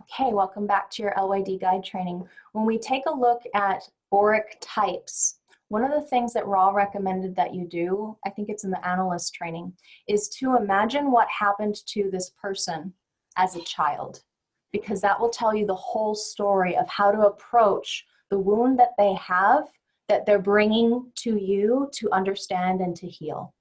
Okay, welcome back to your LYD guide training. When we take a look at auric types, one of the things that Raw recommended that you do, I think it's in the analyst training, is to imagine what happened to this person as a child, because that will tell you the whole story of how to approach the wound that they have, that they're bringing to you to understand and to heal.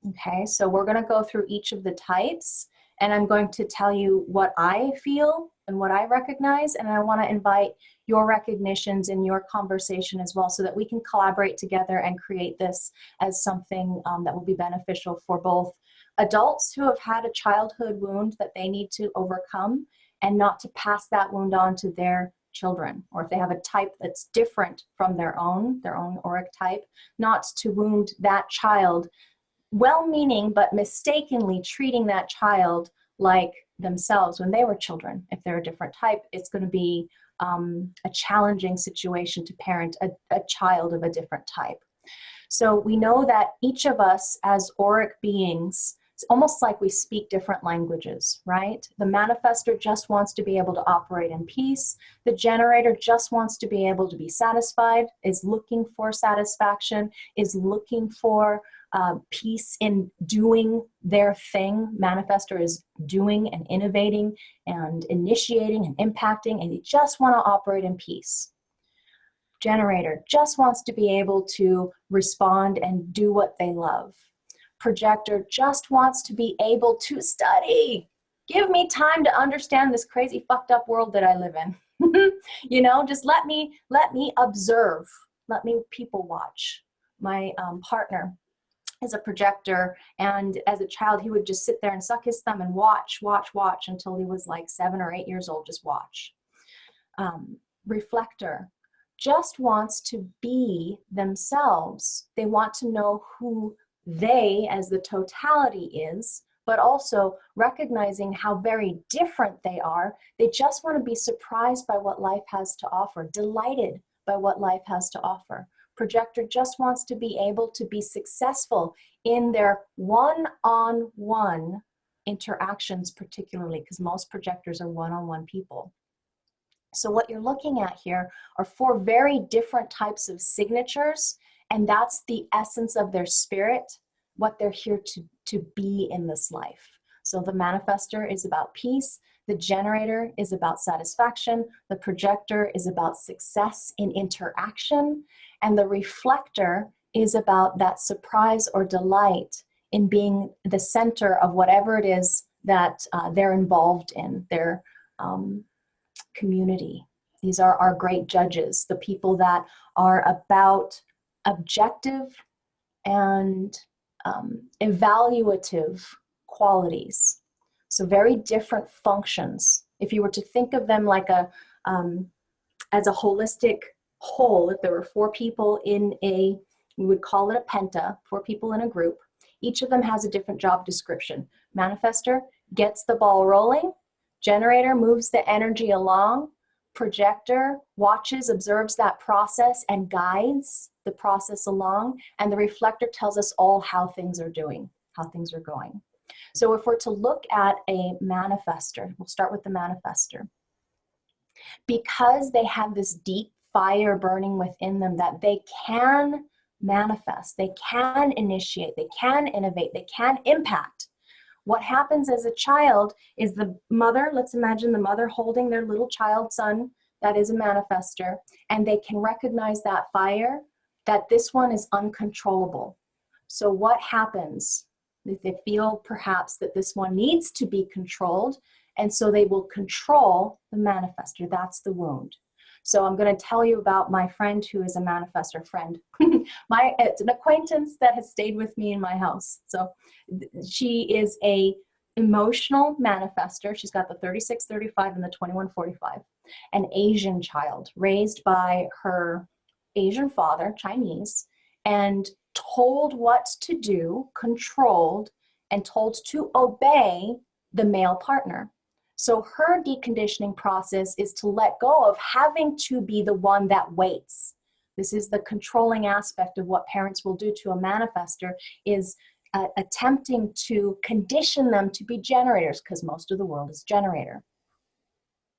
Okay, so we're going to go through each of the types, and I'm going to tell you what I feel and what I recognize, and I want to invite your recognitions in your conversation as well so that we can collaborate together and create this as something that will be beneficial for both adults who have had a childhood wound that they need to overcome and not to pass that wound on to their children, or if they have a type that's different from their own auric type, not to wound that child, well-meaning but mistakenly treating that child like themselves when they were children. If they're a different type, it's going to be a challenging situation to parent a child of a different type. So we know that each of us as auric beings, it's almost like we speak different languages, right? The manifestor just wants to be able to operate in peace. The generator just wants to be able to be satisfied, is looking for satisfaction, is looking for peace in doing their thing. Manifestor is doing and innovating and initiating and impacting, and they just want to operate in peace. Generator just wants to be able to respond and do what they love. Projector just wants to be able to study. Give me time to understand this crazy fucked up world that I live in. You know, just let me observe. Let me people watch. My partner is a projector, and as a child he would just sit there and suck his thumb and watch until he was like 7 or 8 years old. Just watch. Reflector just wants to be themselves. They want to know who they as the totality is, but also recognizing how very different they are. They just want to be surprised by what life has to offer, delighted by what life has to offer. Projector just wants to be able to be successful in their one-on-one interactions, particularly because most projectors are one-on-one people. So what you're looking at here are 4 very different types of signatures, and that's the essence of their spirit, what they're here to be in this life. So the manifestor is about peace, the generator is about satisfaction, the projector is about success in interaction, and the reflector is about that surprise or delight in being the center of whatever it is that they're involved in, their community. These are our great judges, the people that are about objective and evaluative qualities. So very different functions. If you were to think of them like as a holistic whole, if there were 4 people in we would call it a penta, 4 people in a group, each of them has a different job description. Manifestor gets the ball rolling, generator moves the energy along, projector watches, observes that process and guides the process along, and the reflector tells us all how things are doing, how things are going. So if we're to look at a manifestor, we'll start with the manifestor. Because they have this deep fire burning within them that they can manifest, they can initiate, they can innovate, they can impact. What happens as a child is the mother, let's imagine the mother holding their little child son that is a manifestor, and they can recognize that fire, that this one is uncontrollable. So what happens? They feel perhaps that this one needs to be controlled, and so they will control the manifestor. That's the wound. So I'm going to tell you about my friend who is a manifestor friend. It's an acquaintance that has stayed with me in my house. So she is a emotional manifestor. She's got the 3635 and the 2145. An Asian child raised by her Asian father, Chinese, and told what to do, controlled, and told to obey the male partner. So her deconditioning process is to let go of having to be the one that waits. This is the controlling aspect of what parents will do to a manifestor, is attempting to condition them to be generators, because most of the world is generator.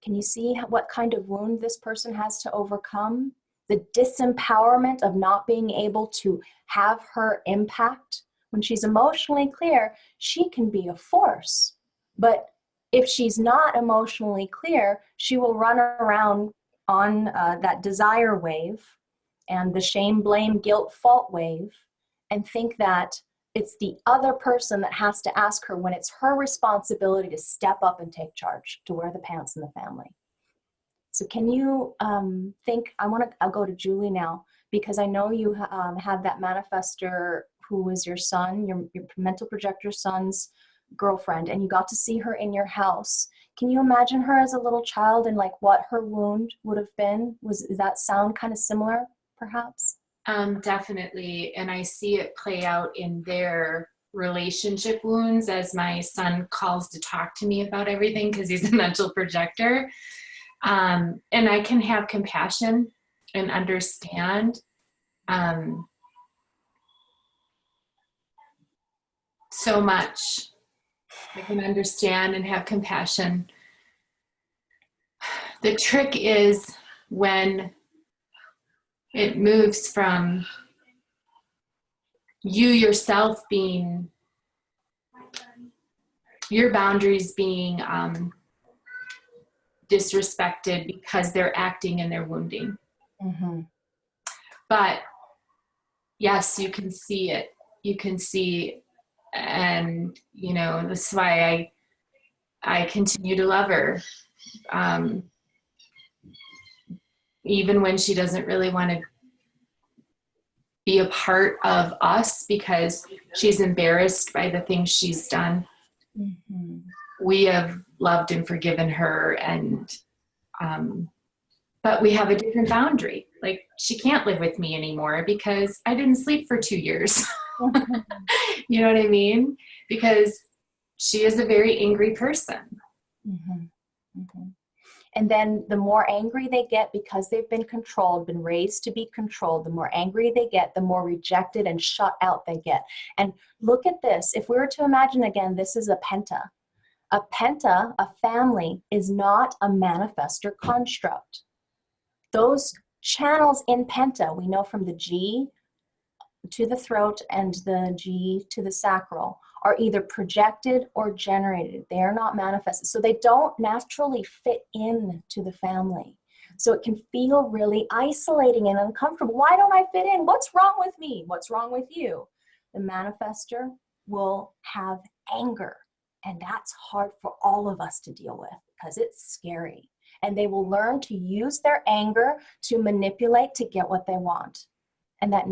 Can you see what kind of wound this person has to overcome? The disempowerment of not being able to have her impact. When she's emotionally clear, she can be a force. But if she's not emotionally clear, she will run around on that desire wave and the shame, blame, guilt, fault wave and think that it's the other person that has to ask her when it's her responsibility to step up and take charge, to wear the pants in the family. So can you think, I'll go to Julie now, because I know you had that manifester who was your son, your mental projector son's girlfriend, and you got to see her in your house. Can you imagine her as a little child and like what her wound would have been? Does that sound kind of similar, perhaps? Definitely. And I see it play out in their relationship wounds as my son calls to talk to me about everything because he's a mental projector. And I can have compassion and understand so much. I can understand and have compassion. The trick is when it moves from you yourself being, your boundaries being disrespected because they're acting and they're wounding. Mm-hmm. But yes, you can see it. You can see, and you know, that's why I continue to love her. Even when she doesn't really want to be a part of us because she's embarrassed by the things she's done. Mm-hmm. We have loved and forgiven her, and but we have a different boundary. Like, she can't live with me anymore because I didn't sleep for 2 years. You know what I mean? Because she is a very angry person. Mm-hmm. Mm-hmm. And then the more angry they get because they've been controlled, been raised to be controlled, the more angry they get, the more rejected and shut out they get. And look at this. If we were to imagine again, this is a penta. A penta, a family, is not a manifestor construct. Those channels in penta, we know from the G to the throat and the G to the sacral, are either projected or generated. They are not manifested. So they don't naturally fit in to the family. So it can feel really isolating and uncomfortable. Why don't I fit in? What's wrong with me? What's wrong with you? The manifester will have anger. And that's hard for all of us to deal with because it's scary. And they will learn to use their anger to manipulate to get what they want. And that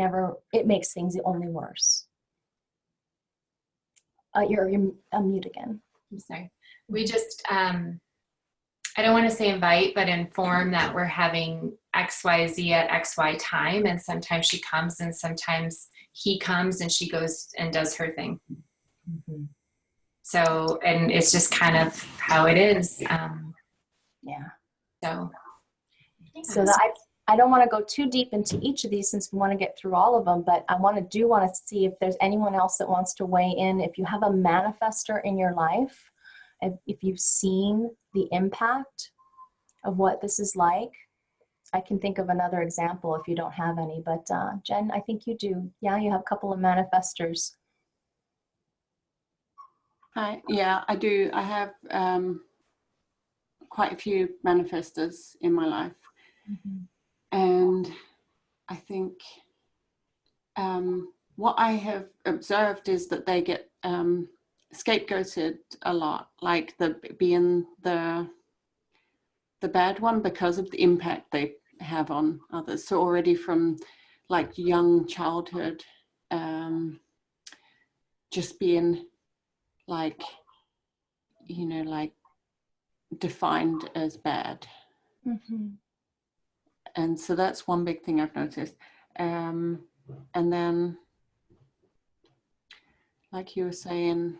it makes things only worse. You're mute again. I'm sorry. We just, I don't want to say invite, but inform that we're having XYZ at XY time. And sometimes she comes and sometimes he comes and she goes and does her thing. Mm-hmm. So, and it's just kind of how it is. Yeah. So that I don't want to go too deep into each of these since we want to get through all of them, but I want to see if there's anyone else that wants to weigh in. If you have a manifestor in your life, if you've seen the impact of what this is like, I can think of another example if you don't have any, but Jen, I think you do. Yeah, you have a couple of manifestors. Yeah, I do. I have quite a few manifestors in my life. Mm-hmm. And I think what I have observed is that they get scapegoated a lot, like being the bad one because of the impact they have on others. So already from like young childhood, just being like, you know, like defined as bad. Mm-hmm. And so that's one big thing I've noticed. And then, like you were saying,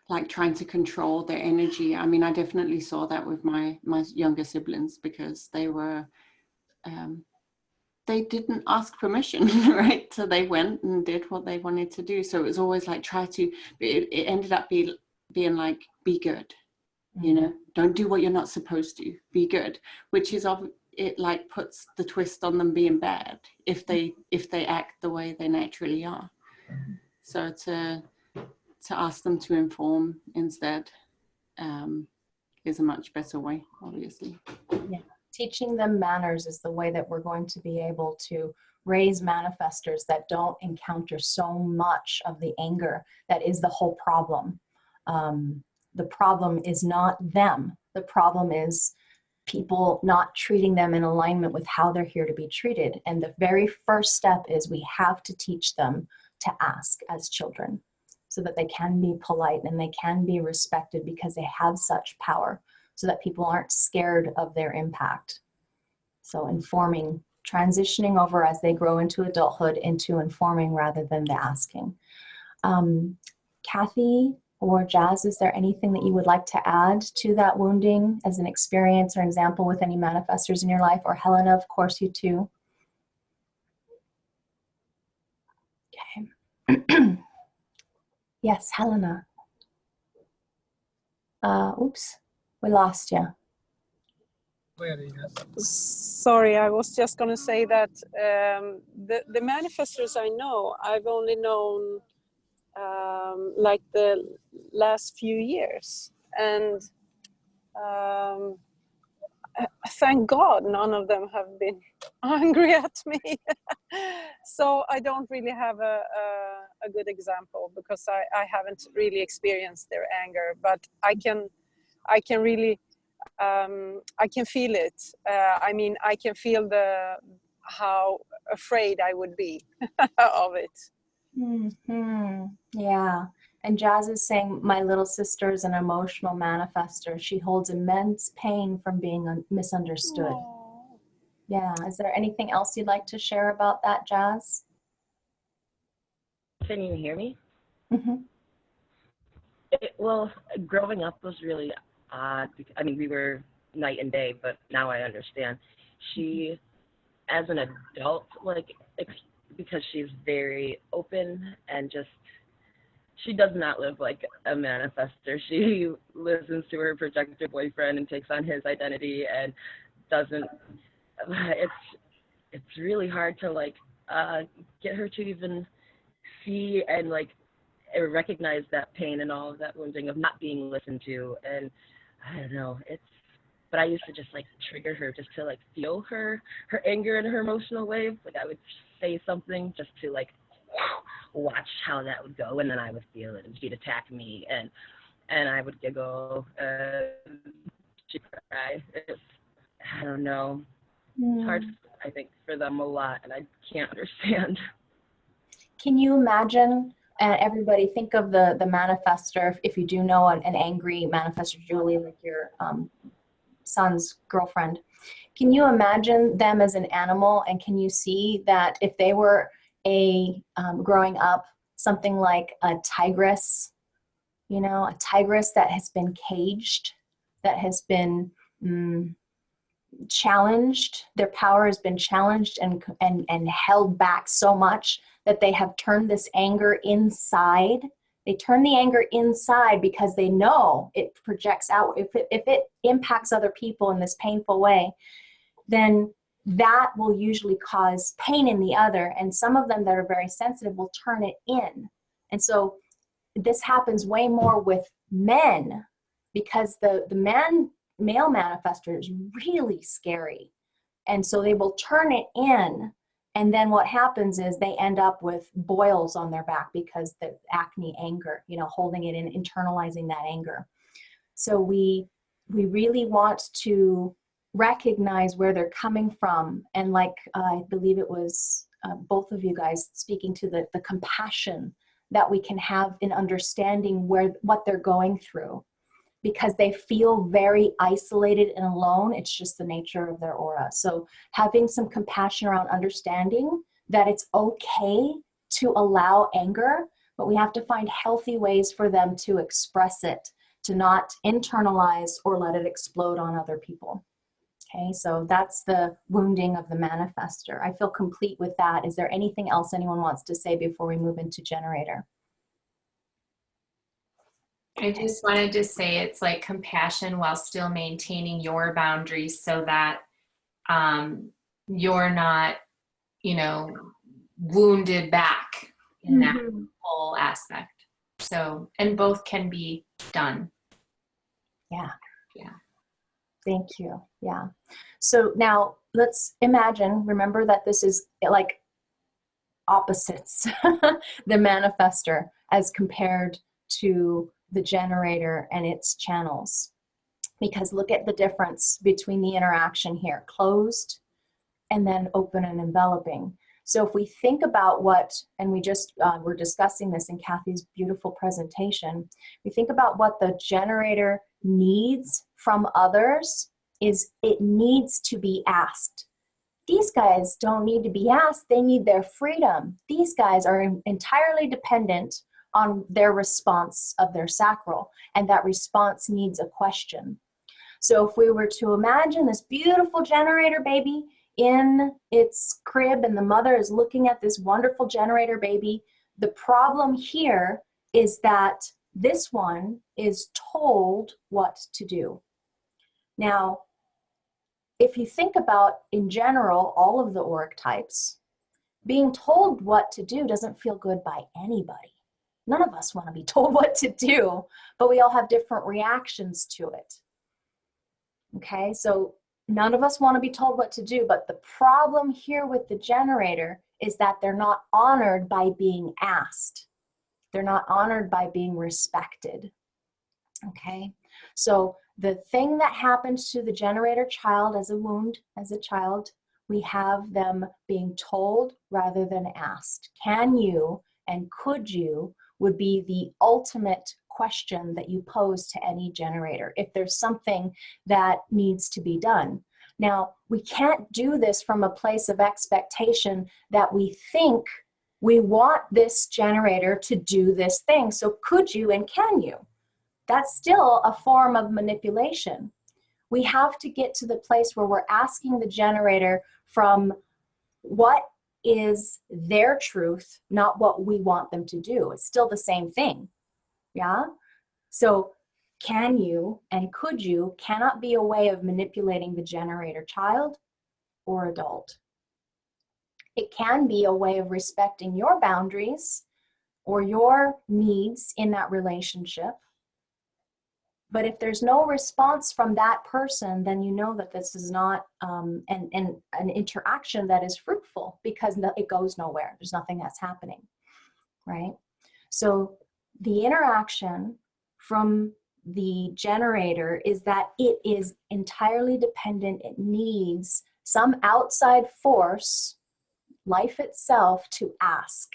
like trying to control their energy. I mean, I definitely saw that with my younger siblings because they were, they didn't ask permission, right? So they went and did what they wanted to do. So it was always like it ended up being like, be good, you know, don't do what you're not supposed to, be good, which is it like puts the twist on them being bad if they act the way they naturally are. So to ask them to inform instead is a much better way, obviously. Yeah, teaching them manners is the way that we're going to be able to raise manifestors that don't encounter so much of the anger that is the whole problem. The problem is not them. The problem is people not treating them in alignment with how they're here to be treated. And the very first step is we have to teach them to ask as children so that they can be polite and they can be respected because they have such power, so that people aren't scared of their impact. So informing, transitioning over as they grow into adulthood into informing rather than the asking. Kathy or Jazz, is there anything that you would like to add to that wounding as an experience or example with any manifestors in your life? Or Helena, of course, you too. Okay. Yes, Helena. Oops, we lost you. Sorry, I was just going to say that the manifestors I know, I've only known like the last few years, and thank God none of them have been angry at me. So I don't really have a good example because I haven't really experienced their anger, but I can really I can feel it. I mean, I can feel how afraid I would be of it. Mm-hmm. Yeah. And Jazz is saying, my little sister is an emotional manifester. She holds immense pain from being misunderstood. Aww. Yeah. Is there anything else you'd like to share about that, Jazz? Can you hear me? Mm-hmm. Well, growing up was really odd. I mean, we were night and day, but now I understand. She, as an adult, like, because she's very open and just, she does not live like a manifester. She listens to her projector boyfriend and takes on his identity and doesn't, it's really hard to like get her to even see and like recognize that pain and all of that wounding of not being listened to. And I don't know, but I used to just like trigger her just to like feel her anger and her emotional wave. Like I would say something just to like watch how that would go, and then I would feel it and she'd attack me and I would giggle and she'd cry. I don't know. It's hard, I think, for them a lot, and I can't understand. Can you imagine, and everybody think of the manifester, if you do know an angry manifester, Julie, like your son's girlfriend. Can you imagine them as an animal, and can you see that if they were growing up something like a tigress, you know, a tigress that has been caged, that has been challenged, their power has been challenged and held back so much that they have turned this anger inside. They turn the anger inside because they know it projects out. If it impacts other people in this painful way, then that will usually cause pain in the other. And some of them that are very sensitive will turn it in. And so this happens way more with men because the male manifestor is really scary. And so they will turn it in. And then what happens is they end up with boils on their back because the acne, anger, you know, holding it in, internalizing that anger. So we really want to recognize where they're coming from. And like, I believe it was both of you guys speaking to the compassion that we can have in understanding what they're going through, because they feel very isolated and alone. It's just the nature of their aura. So having some compassion around understanding that it's okay to allow anger, but we have to find healthy ways for them to express it, to not internalize or let it explode on other people. Okay, so that's the wounding of the manifester. I feel complete with that. Is there anything else anyone wants to say before we move into generator? I just wanted to say it's like compassion while still maintaining your boundaries so that you're not, wounded back in that whole aspect. So, and both can be done. Yeah. Yeah. Thank you. Yeah. So now let's imagine, remember that this is like opposites, the manifester as compared to the generator and its channels. Because look at the difference between the interaction here, closed and then open and enveloping. So if we think about what, and we just were discussing this in Kathy's beautiful presentation, we think about what the generator needs from others is it needs to be asked. These guys don't need to be asked, they need their freedom. These guys are entirely dependent on their response of their sacral, and that response needs a question. So if we were to imagine this beautiful generator baby in its crib and the mother is looking at this wonderful generator baby, the problem here is that this one is told what to do. Now, if you think about, in general, all of the auric types, being told what to do doesn't feel good by anybody. None of us want to be told what to do, but we all have different reactions to it. Okay, so none of us want to be told what to do, but the problem here with the generator is that they're not honored by being asked. They're not honored by being respected. Okay, so the thing that happens to the generator child as a wound, as a child, we have them being told rather than asked. Can you and could you would be the ultimate question that you pose to any generator if there's something that needs to be done. Now, we can't do this from a place of expectation that we think we want this generator to do this thing. So could you and can you? That's still a form of manipulation. We have to get to the place where we're asking the generator from what is their truth, not what we want them to do. It's still the same thing. Yeah? So can you and could you cannot be a way of manipulating the generator child or adult. It can be a way of respecting your boundaries or your needs in that relationship. But if there's no response from that person, then you know that this is not an interaction that is fruitful because it goes nowhere. There's nothing that's happening, right? So the interaction from the generator is that it is entirely dependent. It needs some outside force, life itself, to ask.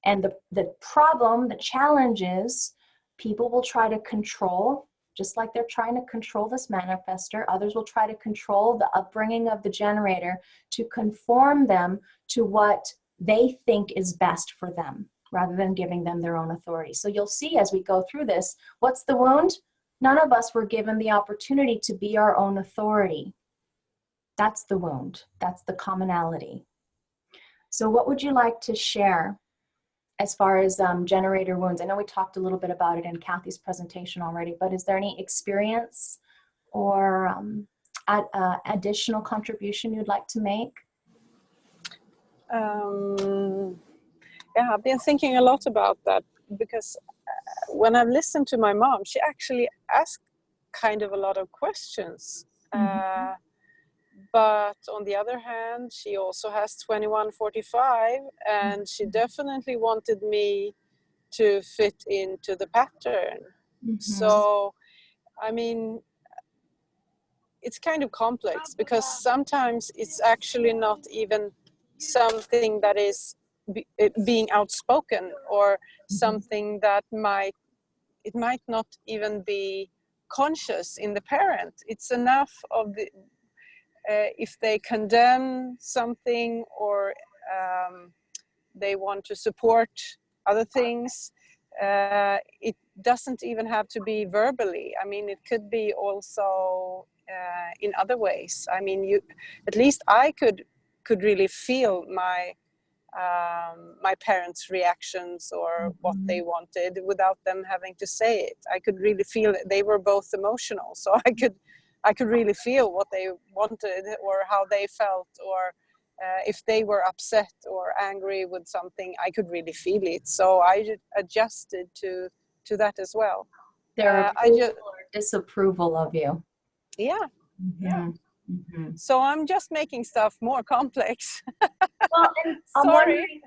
And the problem, the challenge is people will try to control, just like they're trying to control this manifester. Others will try to control the upbringing of the generator to conform them to what they think is best for them, rather than giving them their own authority. So you'll see as we go through this, what's the wound? None of us were given the opportunity to be our own authority. That's the wound. That's the commonality. So what would you like to share as far as generator wounds? I know we talked a little bit about it in Kathy's presentation already, but is there any experience or additional contribution you'd like to make? Yeah, I've been thinking a lot about that because when I've listened to my mom, she actually asked kind of a lot of questions. But on the other hand, she also has 2145, and she definitely wanted me to fit into the pattern. So, I mean, it's kind of complex because sometimes it's actually not even something that is being outspoken or something that might not even be conscious in the parent. It's enough of the if they condemn something or they want to support other things, it doesn't even have to be verbally. I mean, it could be also in other ways. I mean, at least I could really feel my parents' reactions or what they wanted without them having to say it. I could really feel it. They were both emotional, so I could really feel what they wanted or how they felt, or if they were upset or angry with something, I could really feel it. So I adjusted to that as well. Their I approval just, or disapproval of you. yeah. Mhm. Mhm. So I'm just making stuff more complex. Well, and I'm Sorry. wondering,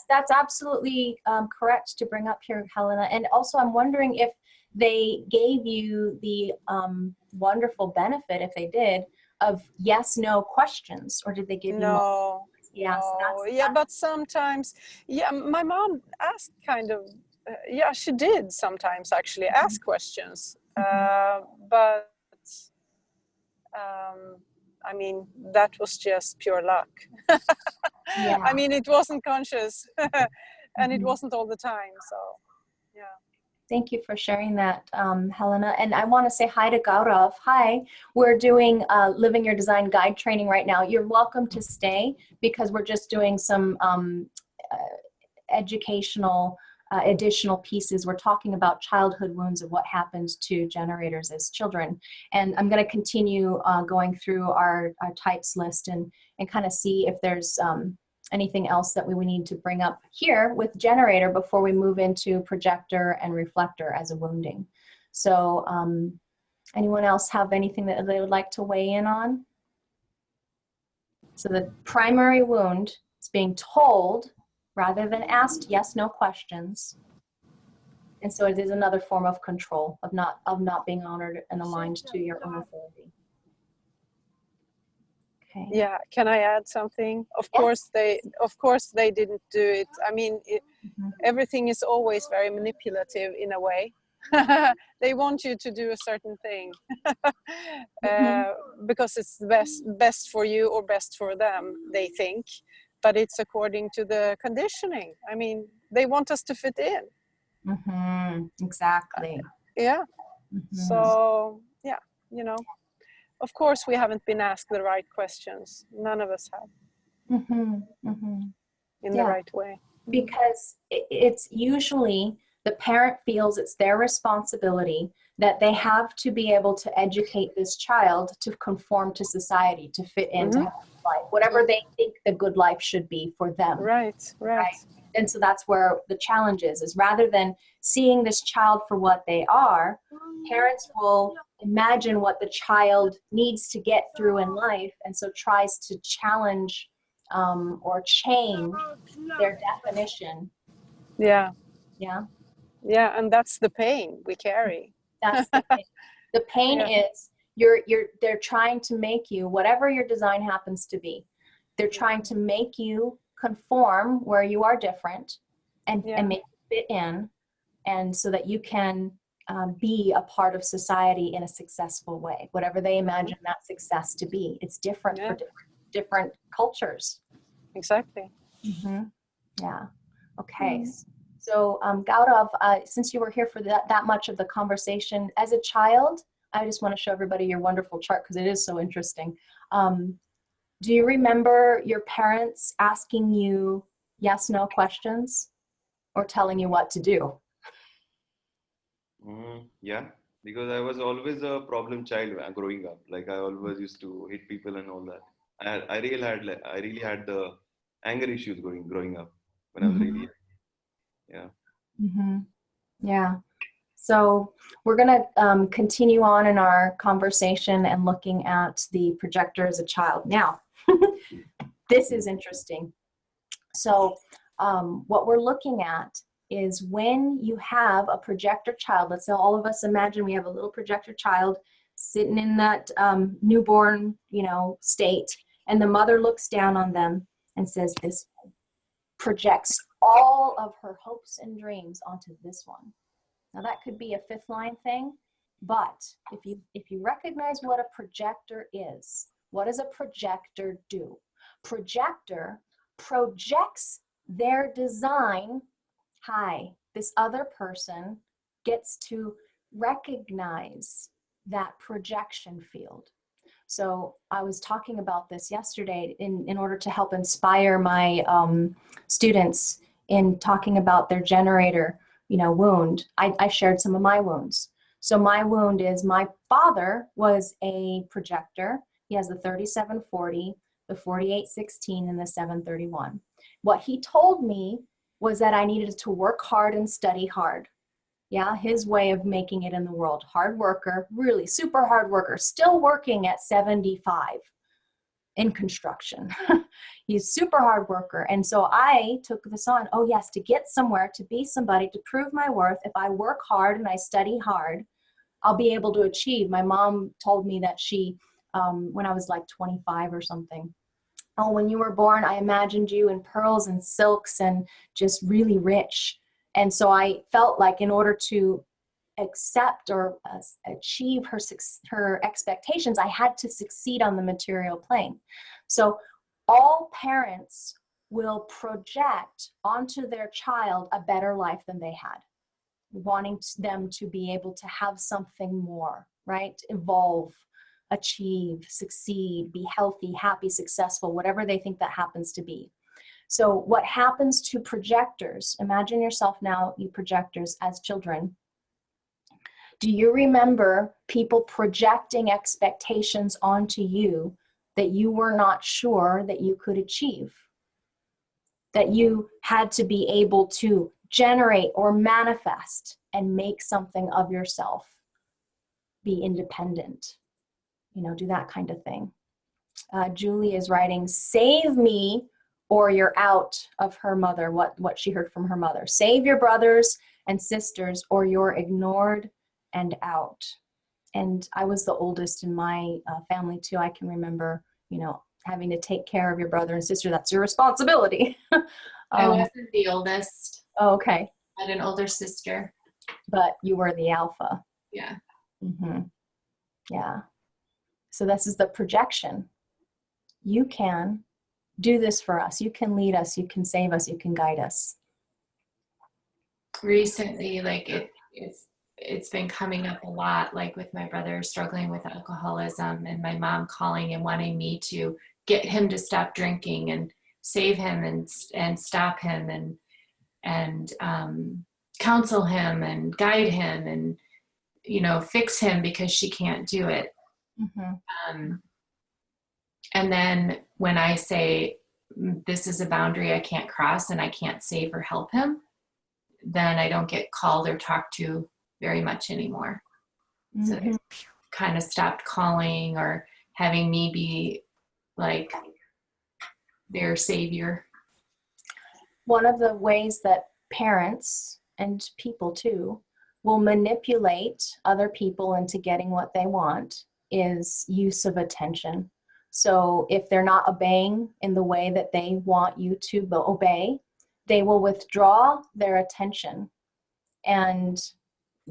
that's absolutely correct to bring up here, Helena. And also, I'm wondering if they gave you the wonderful benefit, if they did, of yes/no questions, or did they give you multiple? No, Yes, no, yeah, but sometimes, yeah, my mom asked kind of, yeah, she did sometimes actually ask questions, but I mean, that was just pure luck. yeah. I mean, it wasn't conscious, and it Mhm. wasn't all the time, so yeah. Thank you for sharing that, Helena. And I want to say hi to Gaurav. Hi, we're doing Living Your Design Guide training right now. You're welcome to stay because we're just doing some educational additional pieces. We're talking about childhood wounds and what happens to generators as children. And I'm going to continue going through our types list and kind of see if there's anything else that we need to bring up here with generator before we move into projector and reflector as a wounding. So anyone else have anything that they would like to weigh in on? So the primary wound is being told rather than asked yes/no questions. And so it is another form of control, of not being honored and aligned to your own authority. Okay. Yeah, can I add something? Of Yes. course they didn't do it. I mean, Mhm. everything is always very manipulative in a way. They want you to do a certain thing because it's best for you or best for them, they think, but it's according to the conditioning. I mean, they want us to fit in. Exactly. Yeah. Mhm. So yeah, you know, of course we haven't been asked the right questions. None of us have, in the Yeah. right way. Because it's usually the parent feels it's their responsibility that they have to be able to educate this child to conform to society, to fit into have a good life, whatever they think the good life should be for them. Right. And so that's where the challenge is rather than seeing this child for what they are, parents will imagine what the child needs to get through in life, and so tries to challenge or change their definition. Yeah. Yeah, Yeah, and that's the pain we carry. that's the pain. The pain Yeah. is they're trying to make you, whatever your design happens to be, they're trying to make you conform where you are different and make you fit in, and so that you can be a part of society in a successful way, whatever they imagine that success to be. It's different for different cultures. Exactly. Yeah. Okay. So Gaurav, since you were here for that much of the conversation, as a child, I just want to show everybody your wonderful chart because it is so interesting. Do you remember your parents asking you yes/no questions or telling you what to do? Yeah, because I was always a problem child growing up. Like I always used to hit people and all that. I really had the anger issues growing up when I was really young. Yeah. Yeah. So we're going to continue on in our conversation and looking at the projector as a child. Now, this is interesting. So what we're looking at is when you have a projector child, let's say all of us imagine we have a little projector child sitting in that newborn, state, and the mother looks down on them and says this projects all of her hopes and dreams onto this one. Now that could be a fifth line thing, but if you recognize what a projector is, what does a projector do? Projector projects their design. Hi, this other person gets to recognize that projection field. So I was talking about this yesterday in order to help inspire my students in talking about their generator, wound. I shared some of my wounds. So my wound is my father was a projector. He has the 3740, the 4816, and the 731. What he told me was that I needed to work hard and study hard. Yeah, his way of making it in the world. Hard worker, really super hard worker, still working at 75 in construction. He's super hard worker. And so I took this on, oh yes, to get somewhere, to be somebody, to prove my worth. If I work hard and I study hard, I'll be able to achieve. My mom told me that she, when I was like 25 or something, oh, when you were born, I imagined you in pearls and silks and just really rich. And so I felt like in order to accept or achieve her expectations, I had to succeed on the material plane. So all parents will project onto their child a better life than they had, wanting them to be able to have something more, right? Evolve, achieve, succeed, be healthy, happy, successful, whatever they think that happens to be. So what happens to projectors, imagine yourself now, you projectors as children. Do you remember people projecting expectations onto you that you were not sure that you could achieve? That you had to be able to generate or manifest and make something of yourself, be independent, do that kind of thing. Julie is writing, save me or you're out, of her mother, what she heard from her mother. Save your brothers and sisters or you're ignored and out. And I was the oldest in my family too. I can remember, having to take care of your brother and sister. That's your responsibility. I wasn't the oldest. Oh, okay. I had an older sister. But you were the alpha. Yeah. Mm-hmm. Yeah. So this is the projection. You can do this for us. You can lead us. You can save us. You can guide us. Recently, it's been coming up a lot, like with my brother struggling with alcoholism and my mom calling and wanting me to get him to stop drinking and save him and stop him and counsel him and guide him and fix him because she can't do it. Mm-hmm. And then when I say this is a boundary I can't cross and I can't save or help him, then I don't get called or talked to very much anymore. Mm-hmm. So they kind of stopped calling or having me be like their savior. One of the ways that parents and people too will manipulate other people into getting what they want is use of attention. So if they're not obeying in the way that they want you to obey, they will withdraw their attention and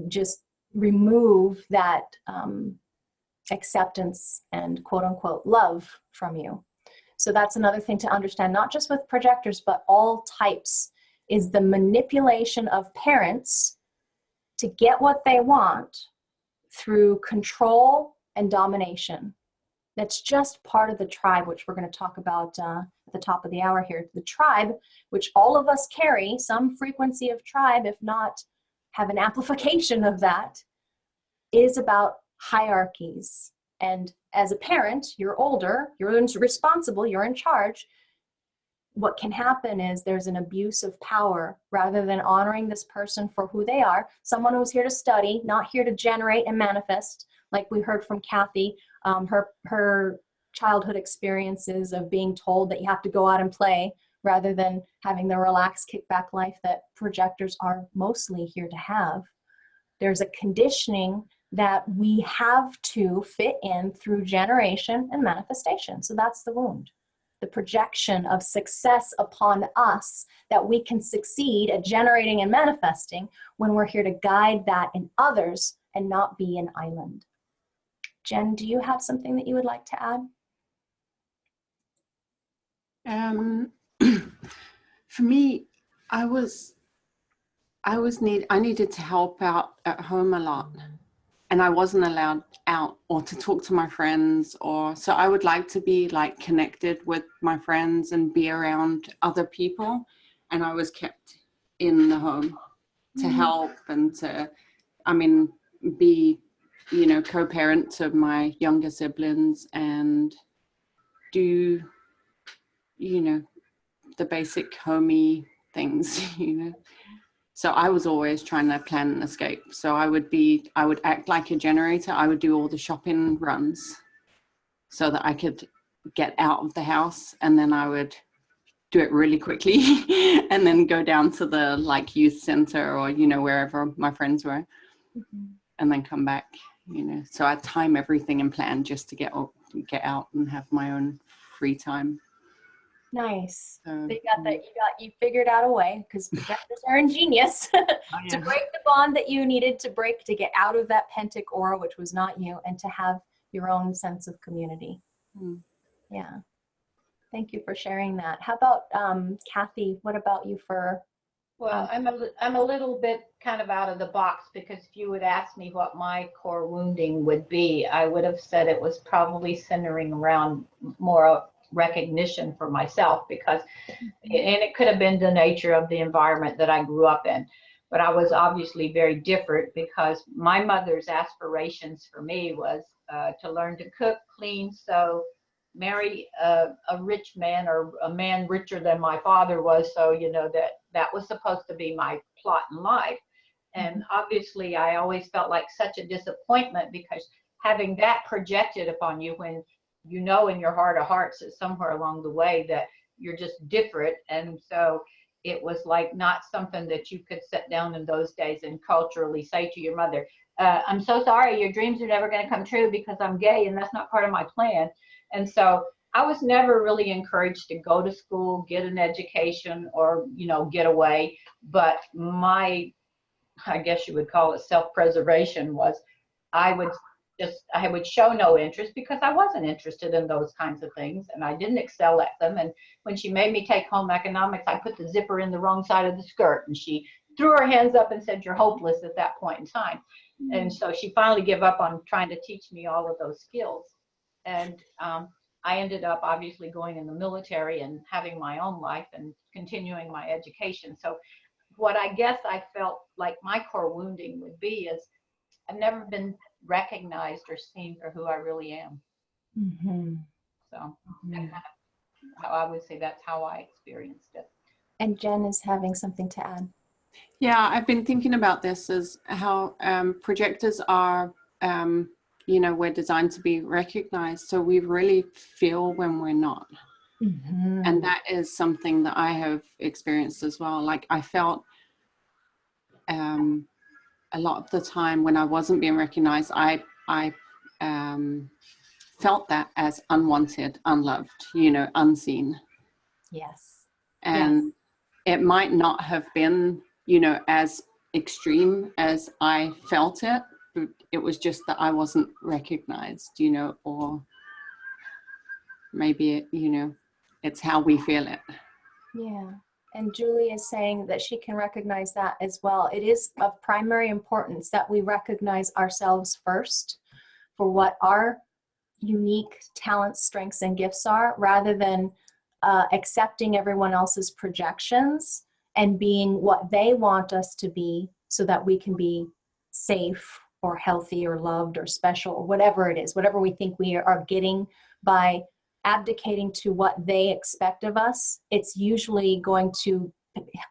just remove that acceptance and quote unquote love from you. So that's another thing to understand, not just with projectors, but all types, is the manipulation of parents to get what they want through control and domination. That's just part of the tribe, which we're going to talk about at the top of the hour here. The tribe, which all of us carry some frequency of tribe, if not have an amplification of that, is about hierarchies. And as a parent, you're older, you're responsible, you're in charge. What can happen is there's an abuse of power rather than honoring this person for who they are, someone who's here to study, not here to generate and manifest, like we heard from Kathy, her childhood experiences of being told that you have to go out and play rather than having the relaxed kickback life that projectors are mostly here to have. There's a conditioning that we have to fit in through generation and manifestation. So that's the wound. The projection of success upon us that we can succeed at generating and manifesting when we're here to guide that in others and not be an island. Jen, do you have something that you would like to add? For me, I needed to help out at home a lot. and I wasn't allowed out or to talk to my friends, or so I would like to be like connected with my friends and be around other people, and I was kept in the home to help and to, I mean, be, you know, co-parent to my younger siblings and do, you know, the basic homey things, you know. So I was always trying to plan an escape. So I would act like a generator. I would do all the shopping runs so that I could get out of the house, and then I would do it really quickly and then go down to the like youth center or, you know, wherever my friends were, and then come back, you know. So I time everything and plan just to get out and have my own free time. Nice. So, So you figured out a way, because projectors are ingenious to break the bond that you needed to break to get out of that pentic aura, which was not you, and to have your own sense of community. Yeah. Thank you for sharing that. How about Kathy? What about you for? Well, I'm a little bit kind of out of the box, because if you would ask me what my core wounding would be, I would have said it was probably centering around more recognition for myself, because, and it could have been the nature of the environment that I grew up in, but I was obviously very different, because my mother's aspirations for me was to learn to cook, clean, sew, marry a rich man, or a man richer than my father was. So, you know, that was supposed to be my plot in life. And obviously I always felt like such a disappointment, because having that projected upon you, when you know in your heart of hearts that somewhere along the way that you're just different. And so it was like not something that you could sit down in those days and culturally say to your mother, I'm so sorry, your dreams are never going to come true because I'm gay and that's not part of my plan. And so I was never really encouraged to go to school, get an education, or, you know, get away. But my, I guess you would call it self-preservation, was I would show no interest, because I wasn't interested in those kinds of things and I didn't excel at them. And when she made me take home economics, I put the zipper in the wrong side of the skirt, and she threw her hands up and said, "You're hopeless," at that point in time. And so she finally gave up on trying to teach me all of those skills. And I ended up obviously going in the military and having my own life and continuing my education. So what I guess I felt like my core wounding would be is I've never been recognized or seen for who I really am. So that's kind of how I would say that's how I experienced it. And Jen is having something to add. Yeah, I've been thinking about this as how projectors are, you know, we're designed to be recognized. So we really feel when we're not. And that is something that I have experienced as well. Like I felt a lot of the time when I wasn't being recognized, I felt that as unwanted, unloved, you know, unseen. Yes. And it might not have been, you know, as extreme as I felt it. It was just that I wasn't recognized, you know, or maybe, it, you know, it's how we feel it. Yeah. And Julie is saying that she can recognize that as well. It is of primary importance that we recognize ourselves first for what our unique talents, strengths, and gifts are, rather than accepting everyone else's projections and being what they want us to be so that we can be safe or healthy or loved or special or whatever it is, whatever we think we are getting by abdicating to what they expect of us. It's usually going to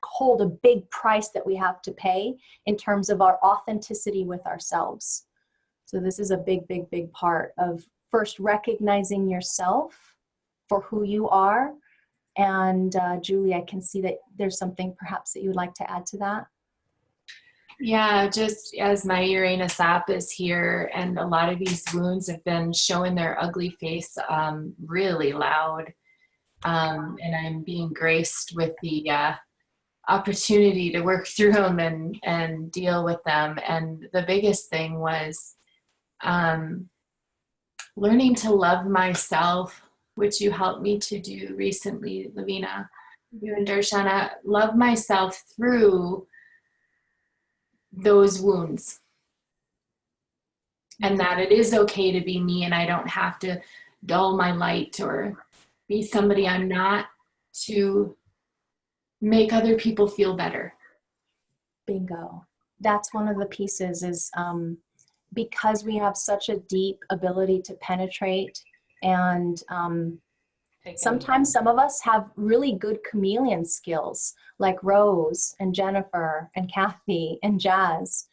hold a big price that we have to pay in terms of our authenticity with ourselves. So this is a big, big, big part of first recognizing yourself for who you are. And Julie, I can see that there's something perhaps that you would like to add to that. Yeah, just as my Uranus app is here, and a lot of these wounds have been showing their ugly face really loud. And I'm being graced with the opportunity to work through them and deal with them. And the biggest thing was learning to love myself, which you helped me to do recently, Laveena, you and Darshana. Love myself through those wounds. and that it is okay to be me, and I don't have to dull my light or be somebody I'm not to make other people feel better. Bingo. That's one of the pieces is because we have such a deep ability to penetrate, and sometimes some of us have really good chameleon skills, like Rose and Jennifer and Kathy and Jazz,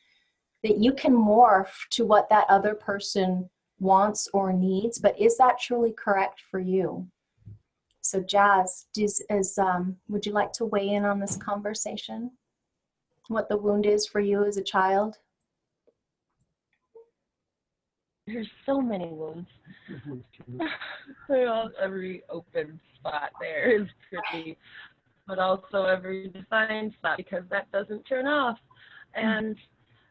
that you can morph to what that other person wants or needs, but is that truly correct for you? So Jazz, would you like to weigh in on this conversation? What the wound is for you as a child? There's so many wounds. Every open spot there is pretty, but also every defined spot, because that doesn't turn off. And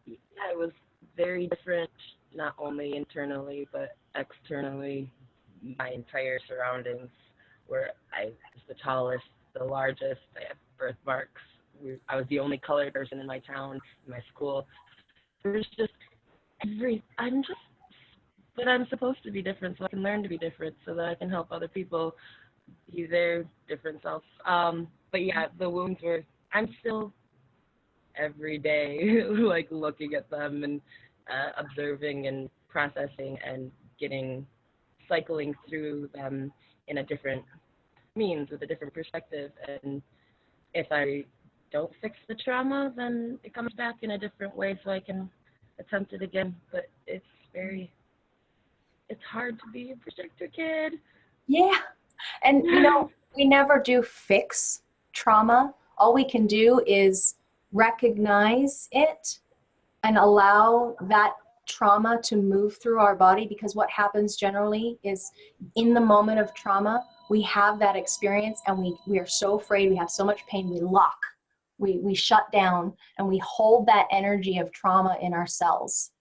yeah, it was very different, not only internally, but externally. My entire surroundings, where I was the tallest, the largest, I had birthmarks. I was the only colored person in my town, in my school. There's just but I'm supposed to be different, so I can learn to be different, so that I can help other people be their different selves. But yeah, the wounds were, I'm still every day like looking at them and observing and processing and cycling through them in a different means with a different perspective. And if I don't fix the trauma, then it comes back in a different way, so I can attempt it again. But it's hard to be a projector kid. Yeah. And you know, we never do fix trauma. All we can do is recognize it and allow that trauma to move through our body, because what happens generally is in the moment of trauma, we have that experience and we are so afraid, we have so much pain, we lock, we shut down, and we hold that energy of trauma in our cells.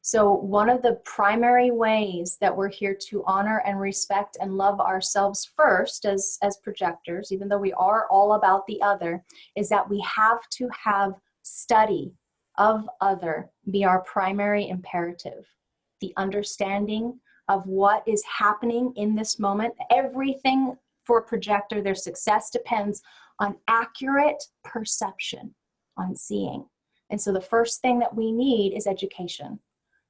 So one of the primary ways that we're here to honor and respect and love ourselves first as projectors, even though we are all about the other, is that we have to have study of other be our primary imperative. The understanding of what is happening in this moment. Everything for a projector, their success depends on accurate perception, on seeing. And so the first thing that we need is education.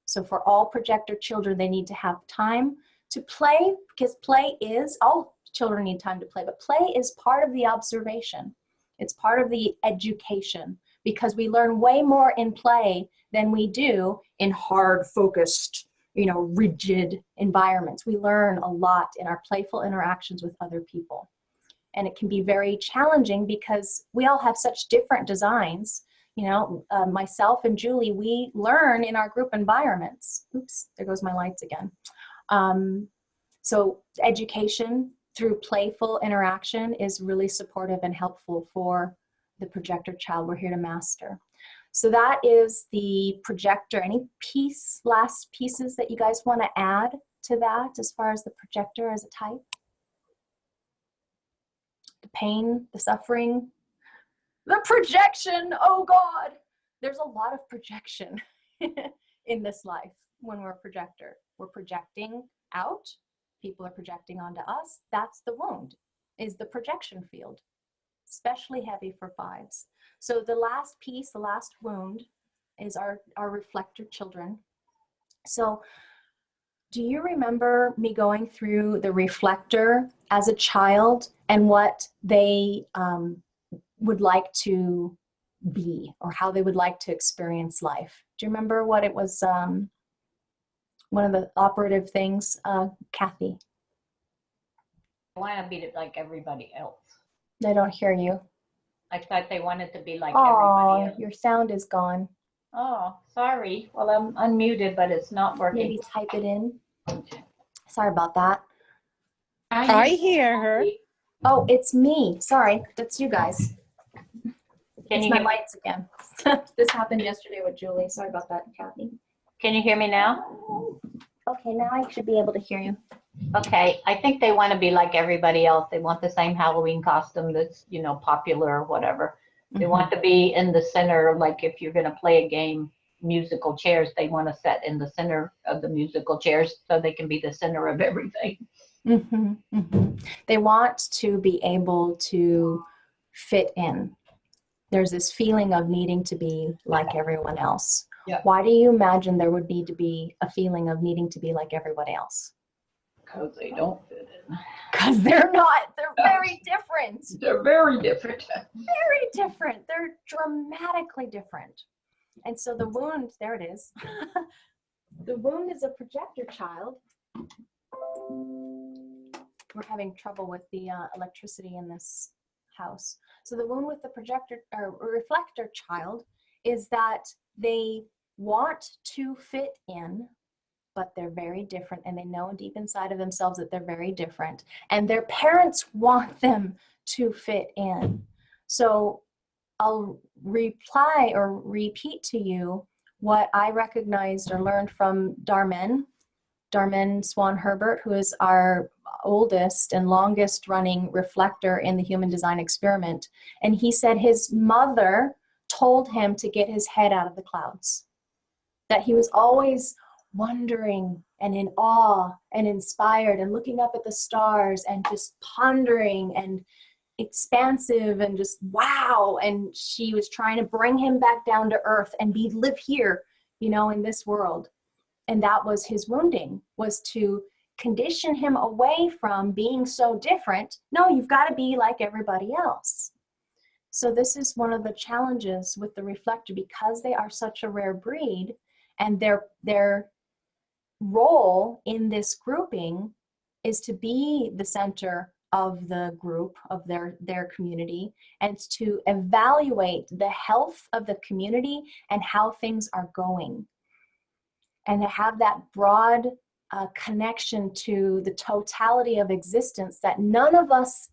So for all projector children, they need to have time to play, because all children need time to play, but play is part of the observation. It's part of the education, because we learn way more in play than we do in hard, focused, rigid environments. We learn a lot in our playful interactions with other people. And it can be very challenging because we all have such different designs. Myself and Julie, we learn in our group environments. Oops, there goes my lights again. So education through playful interaction is really supportive and helpful for the projector child we're here to master. So that is the projector. Any last pieces that you guys want to add to that as far as the projector as a type? The pain, the suffering, the projection, oh God. There's a lot of projection in this life when we're a projector. We're projecting out, people are projecting onto us. That's the wound, is the projection field, especially heavy for fives. So the last piece, the last wound, is our reflector children. So do you remember me going through the reflector as a child and what they would like to be, or how they would like to experience life? Do you remember what it was, one of the operative things, Kathy? I want to be like everybody else. I don't hear you. I thought they wanted to be like everybody else. Your sound is gone. Oh, sorry. Well, I'm unmuted, but it's not working. Maybe type it in. Sorry about that. I hear her. Oh, it's me. Sorry, that's you guys. Can it's you my hear lights again. This happened yesterday with Julie. Sorry about that, Kathy. Can you hear me now? Okay, now I should be able to hear you. Okay, I think they want to be like everybody else. They want the same Halloween costume that's, popular or whatever. They want to be in the center, like if you're going to play a game, musical chairs, they want to sit in the center of the musical chairs so they can be the center of everything. Mm-hmm, mm-hmm. They want to be able to fit in. There's this feeling of needing to be like everyone else. Yeah. Why do you imagine there would need to be a feeling of needing to be like everybody else? Because they don't fit in. Because they're not. They're very different. They're very different. Very different. They're dramatically different. And so the wound, there it is. The wound is a projector child. We're having trouble with the electricity in this house. So the wound with the projector or reflector child is that they want to fit in, but they're very different, and they know deep inside of themselves that they're very different, and their parents want them to fit in. So I'll reply or repeat to you what I recognized or learned from Darmen Swan Herbert, who is our oldest and longest running reflector in the human design experiment. And he said his mother told him to get his head out of the clouds, that he was always wondering and in awe and inspired and looking up at the stars and just pondering and expansive and just wow. And she was trying to bring him back down to earth and live here, you know, in this world. And that was his wounding, was to condition him away from being so different. No, you've got to be like everybody else. So this is one of the challenges with the reflector, because they are such a rare breed, and their role in this grouping is to be the center of the group, of their community, and to evaluate the health of the community and how things are going, and to have that broad connection to the totality of existence that none of us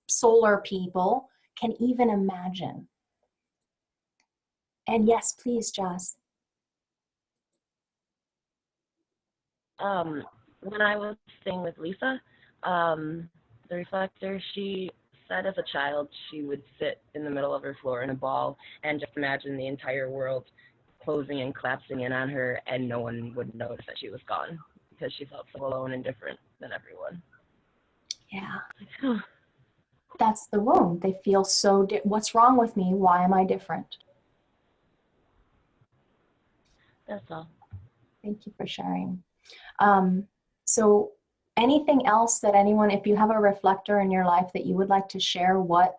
solar people can even imagine. And yes, please, Joss. When I was staying with Lisa, the reflector, she said as a child she would sit in the middle of her floor in a ball and just imagine the entire world closing and collapsing in on her, and no one would notice that she was gone because she felt so alone and different than everyone. Yeah. That's the wound. They feel so, what's wrong with me? Why am I different? That's all. Thank you for sharing. So anything else that anyone, if you have a reflector in your life that you would like to share what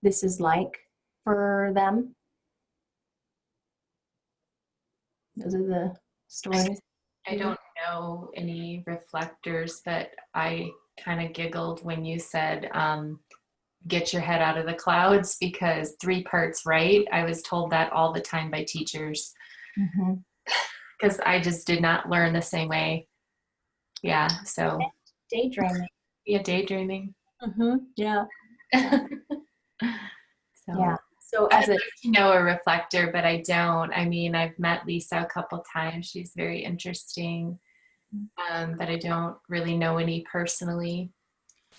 this is like for them? Those are the stories. I don't know any reflectors, but I kind of giggled when you said, get your head out of the clouds, because 3 parts right. I was told that all the time by teachers, because I just did not learn the same way. Yeah, so. Daydreaming. Yeah, daydreaming. Yeah. So. Yeah. So I'd like to know a reflector, but I don't. I mean, I've met Lisa a couple times. She's very interesting, but I don't really know any personally.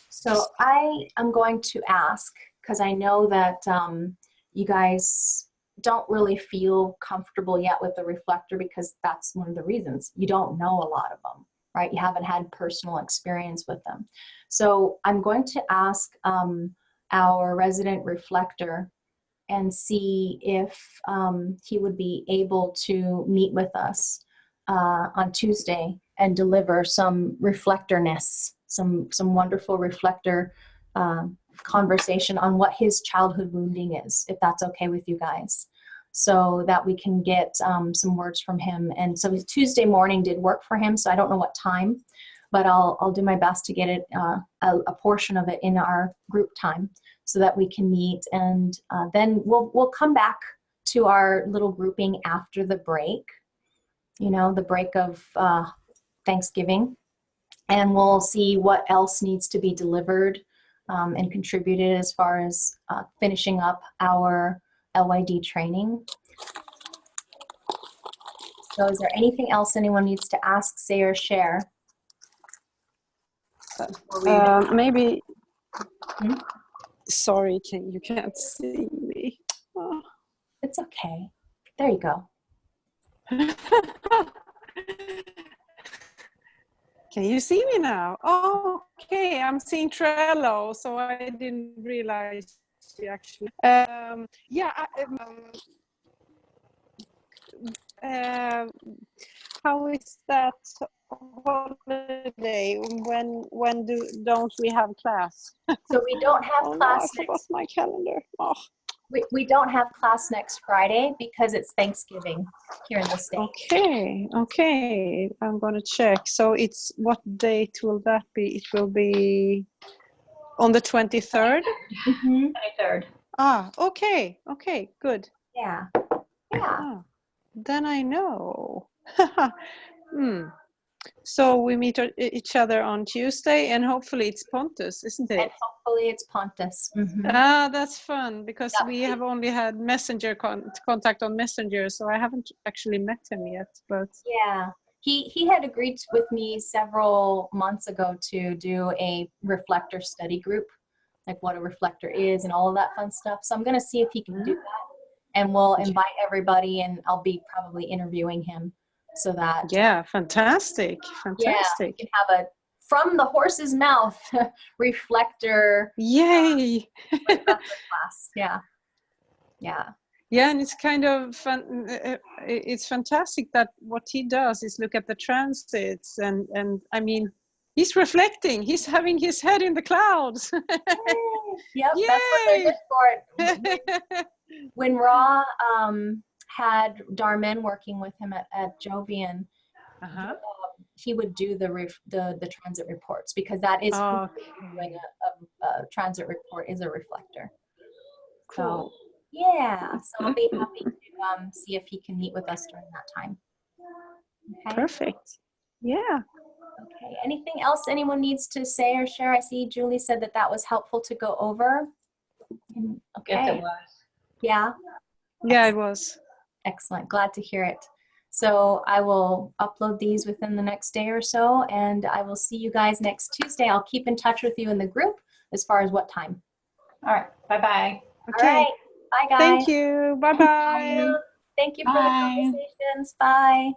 So I am going to ask, because I know that you guys don't really feel comfortable yet with the reflector, because that's one of the reasons. You don't know a lot of them, right? You haven't had personal experience with them. So I'm going to ask our resident reflector and see if he would be able to meet with us on Tuesday and deliver some reflectorness, some wonderful reflector conversation on what his childhood wounding is, if that's okay with you guys, so that we can get some words from him. And so Tuesday morning did work for him, so I don't know what time, but I'll do my best to get it a portion of it in our group time, so that we can meet, and then we'll come back to our little grouping after the break, you know, the break of Thanksgiving, and we'll see what else needs to be delivered and contributed as far as finishing up our LYD training. So is there anything else anyone needs to ask, say, or share? Maybe. Sorry, you can't see me. Oh. It's okay. There you go. Can you see me now? Oh, okay, I'm seeing Trello, so I didn't realize you actually. How is that holiday? When don't we have class? So we don't have Oh no, class I forgot next. my calendar. Oh. We don't have class next Friday because it's Thanksgiving here in the States. Okay, I'm gonna check. So it's, what date will that be? It will be on the 23rd. Mm-hmm. 23rd. Okay, good. Yeah. Then I know. So we meet each other on Tuesday, and hopefully it's Pontus, isn't And it? hopefully it's Pontus. Mm-hmm. That's fun, because Yep. we have only had messenger contact on Messenger, so I haven't actually met him yet. But Yeah. He had agreed with me several months ago to do a reflector study group, like what a reflector is and all of that fun stuff. So I'm going to see if he can do that, and we'll invite everybody, and I'll be probably interviewing him so that fantastic. we can have a from the horse's mouth reflector Yay. class. Yeah, and it's kind of fun. It's fantastic that what he does is look at the transits, and I mean, he's reflecting. He's having his head in the clouds. Yep, Yay! that's what they're good for. When Ra had Darmen working with him at Jovian, he would do the transit reports, because that is doing a transit report is a reflector. Cool. So yeah, so I'll be happy to see if he can meet with us during that time. Okay. Perfect. Yeah. Okay. Anything else anyone needs to say or share? I see Julie said that was helpful to go over. Okay. Yes, it was. Yeah. Yeah, it was. Excellent. Glad to hear it. So I will upload these within the next day or so, and I will see you guys next Tuesday. I'll keep in touch with you in the group as far as what time. All right. Bye-bye. All Okay. right. Bye, guys. Thank you. Bye-bye. Thank you for the conversations. Bye.